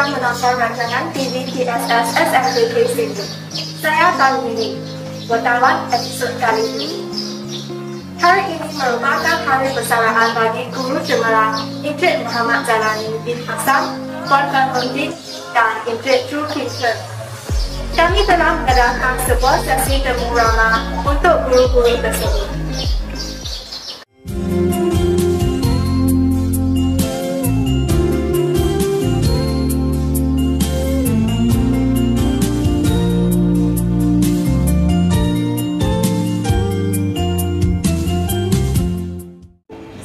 sedang menonton rancangan TV TSS SMPK Sydney. Saya Tan Winnie, wartawan episod kali ini. Hari ini merupakan hari persaraan bagi guru cemerlang Encik Muhammad Jalani bin Hassan, Puan Fan Hongdin dan Encik Chu Kim Chen. Kami telah mengadakan sebuah sesi temu ramah untuk guru-guru tersebut.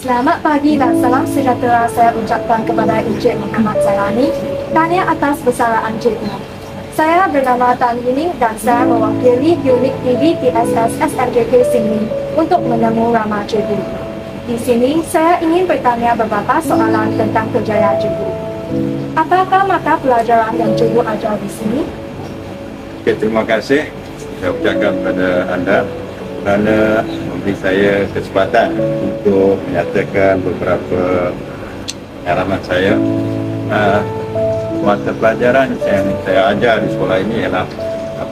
Selamat pagi dan salam sejahtera saya ucapkan kepada Encik Muhammad Jalani, tahniah atas persaraan cikgu. Saya bernama Tan Winnie dan saya mewakili unit TV TSS SMPK Sydney untuk menemu ramah cikgu. Di sini saya ingin bertanya beberapa soalan tentang kerjaya cikgu. Apakah mata pelajaran yang cikgu ajar di sini? Okay, terima kasih saya ucapkan kepada anda kerana memberi saya kesempatan untuk menyatakan beberapa pengalaman saya. Mata pelajaran yang saya ajar di sekolah ini ialah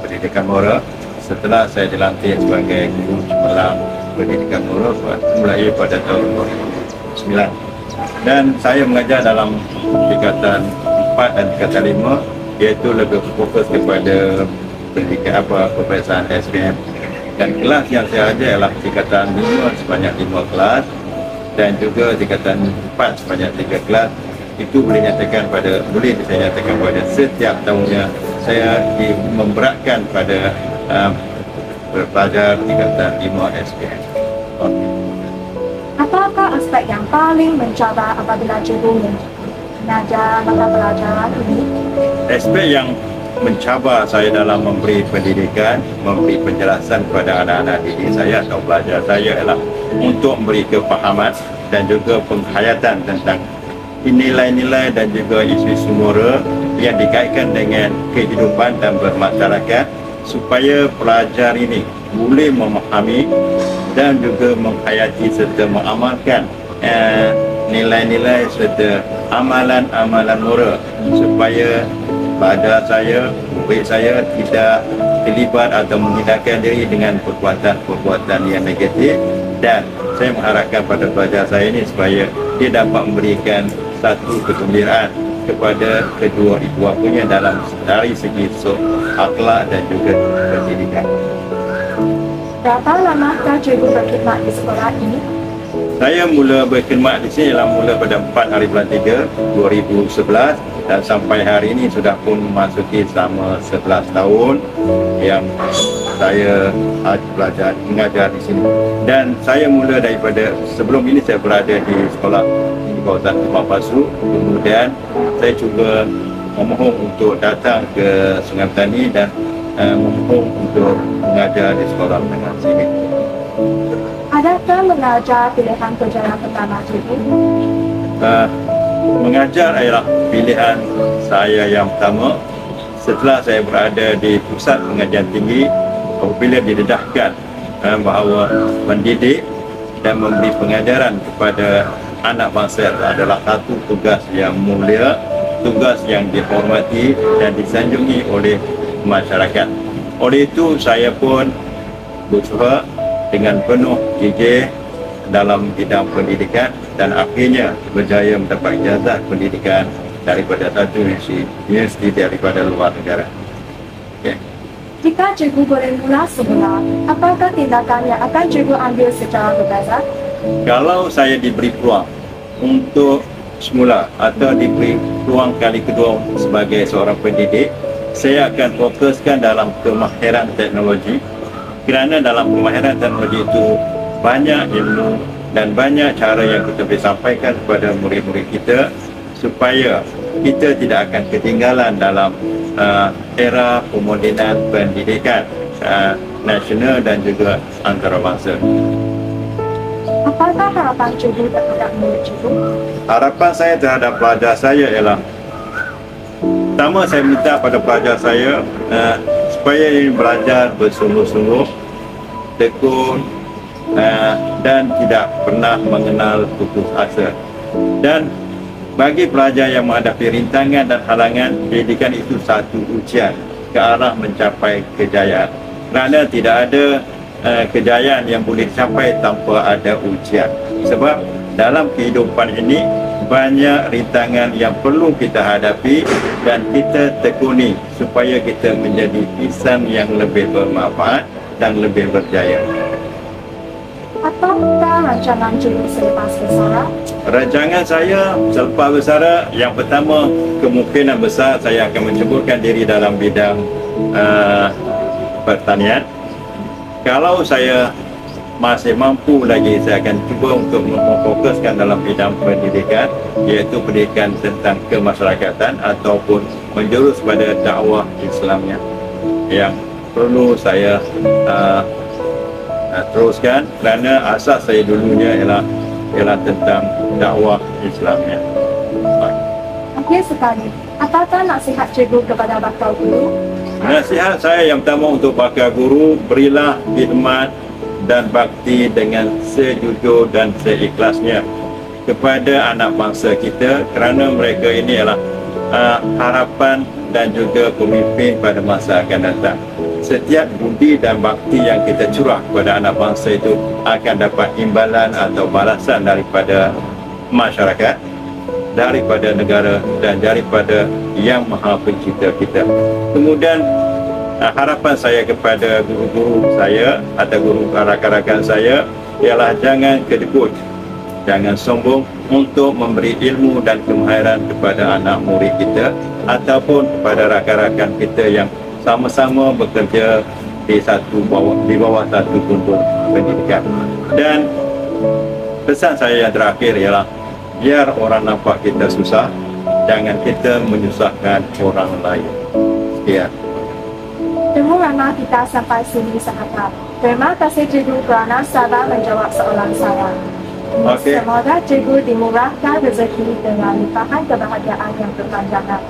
pendidikan moral. Setelah saya dilantik sebagai guru cemerlang pendidikan moral mulai pada tahun 2009, dan saya mengajar dalam tingkatan 4 dan tingkatan 5, iaitu lebih fokus kepada pendidikan peperiksaan SPM. Dan kelas yang saya ajar ialah tingkatan 5 sebanyak 5 kelas dan juga tingkatan 4 sebanyak 3 kelas. Itu boleh saya nyatakan pada setiap tahunnya saya memberatkan pada pelajar tingkatan 5 SPM. Apakah aspek yang paling mencabar apabila cikgu mengajar mata pelajaran ini? Aspek yang mencabar saya dalam memberi pendidikan, memberi penjelasan kepada anak-anak didik saya atau pelajar saya ialah untuk memberi kefahaman dan juga penghayatan tentang nilai-nilai dan juga isu-isu moral yang dikaitkan dengan kehidupan dan bermasyarakat, supaya pelajar ini boleh memahami dan juga menghayati serta mengamalkan nilai-nilai serta amalan-amalan moral, supaya pelajar saya, murid saya tidak terlibat atau menghindarkan diri dengan perbuatan-perbuatan yang negatif. Dan saya mengharapkan pada pelajar saya ini supaya dia dapat memberikan satu kegembiraan kepada kedua ibu bapanya dari segi akhlak dan juga pendidikan. Berapa lamakah cikgu berkhidmat di sekolah ini? Saya mula berkhidmat di sini mula pada 4 hari bulan 3 2011 dan sampai hari ini sudah pun memasuki selama 11 tahun yang saya mengajar di sini. Dan saya mula daripada sebelum ini saya berada di sekolah di kawasan Tumpang Pasu. Kemudian saya cuba memohon untuk datang ke Sungai Petani dan memohon untuk mengajar di sekolah menengah sini. Adakah mengajar pilihan kerja yang pertama cikgu? Mengajar adalah pilihan saya yang pertama setelah saya berada di pusat pengajian tinggi. Apabila didedahkan bahawa mendidik dan memberi pengajaran kepada anak bangsa adalah satu tugas yang mulia, tugas yang dihormati dan disanjungi oleh masyarakat. Oleh itu saya pun berusaha dengan penuh gigih dalam bidang pendidikan dan akhirnya berjaya mendapat ijazah pendidikan daripada satu universiti daripada luar negara. Okay. Jika cikgu boleh mula semula, apakah tindakan yang akan cikgu ambil secara berbeza? Kalau saya diberi peluang untuk semula atau diberi peluang kali kedua sebagai seorang pendidik, saya akan fokuskan dalam kemahiran teknologi, kerana dalam kemahiran teknologi itu banyak ilmu dan banyak cara yang kita boleh sampaikan kepada murid-murid kita supaya kita tidak akan ketinggalan dalam era pemodenan pendidikan nasional dan juga antarabangsa. Apakah harapan cikgu terhadap murid cikgu? Harapan saya terhadap pelajar saya ialah, pertama saya minta pada pelajar saya supaya ini belajar bersungguh-sungguh, tekun dan tidak pernah mengenal putus asa. Dan bagi pelajar yang menghadapi rintangan dan halangan, pendidikan itu satu ujian ke arah mencapai kejayaan. Kerana tidak ada kejayaan yang boleh capai tanpa ada ujian. Sebab dalam kehidupan ini banyak rintangan yang perlu kita hadapi dan kita tekuni supaya kita menjadi insan yang lebih bermanfaat dan lebih berjaya. Apakah rancangan cikgu selepas bersara? Rancangan saya selepas bersara, yang pertama, kemungkinan besar saya akan menceburkan diri dalam bidang pertanian. Kalau saya masih mampu lagi, saya akan cuba untuk memfokuskan dalam bidang pendidikan, iaitu pendidikan tentang kemasyarakatan ataupun menjurus pada dakwah Islamnya yang perlu saya teruskan, kerana asas saya dulunya ialah tentang dakwah Islamnya. Akhir sekali, apakah nasihat cikgu kepada bakal guru? Nasihat saya yang pertama untuk bakal guru, berilah khidmat dan bakti dengan sejujur dan seikhlasnya kepada anak bangsa kita, kerana mereka ini adalah harapan dan juga pemimpin pada masa akan datang. Setiap budi dan bakti yang kita curah kepada anak bangsa itu akan dapat imbalan atau balasan daripada masyarakat, daripada negara dan daripada Yang Maha Pencipta kita. Kemudian harapan saya kepada guru-guru saya atau guru rakan-rakan saya ialah jangan kedekut, jangan sombong untuk memberi ilmu dan kemahiran kepada anak murid kita ataupun kepada rakan-rakan kita yang sama-sama bekerja di bawah satu tuntun pendidikan. Dan pesan saya yang terakhir ialah biar orang nampak kita susah, jangan kita menyusahkan orang lain. Sekian. Temu Rama kita sampai sini sahabat. Terima kasih cikgu kerana sabar menjawab soalan saya. Okey. Semoga cikgu dimurahkan rezeki dengan limpahan kebahagiaan yang berpanjangan.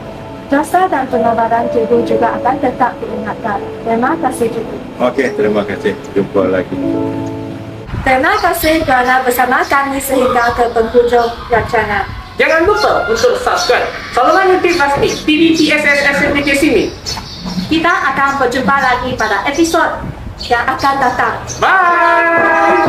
Jasa dan pengabdian cikgu juga akan tetap diingatkan. Terima kasih cikgu. Okey, terima kasih. Jumpa lagi. Terima kasih kerana bersama kami sehingga ke penghujung rancangan. Jangan lupa untuk subscribe saluran YouTube Rasmi TVTSS SMPK Sini. Kita akan berjumpa lagi pada episod yang akan datang. Bye.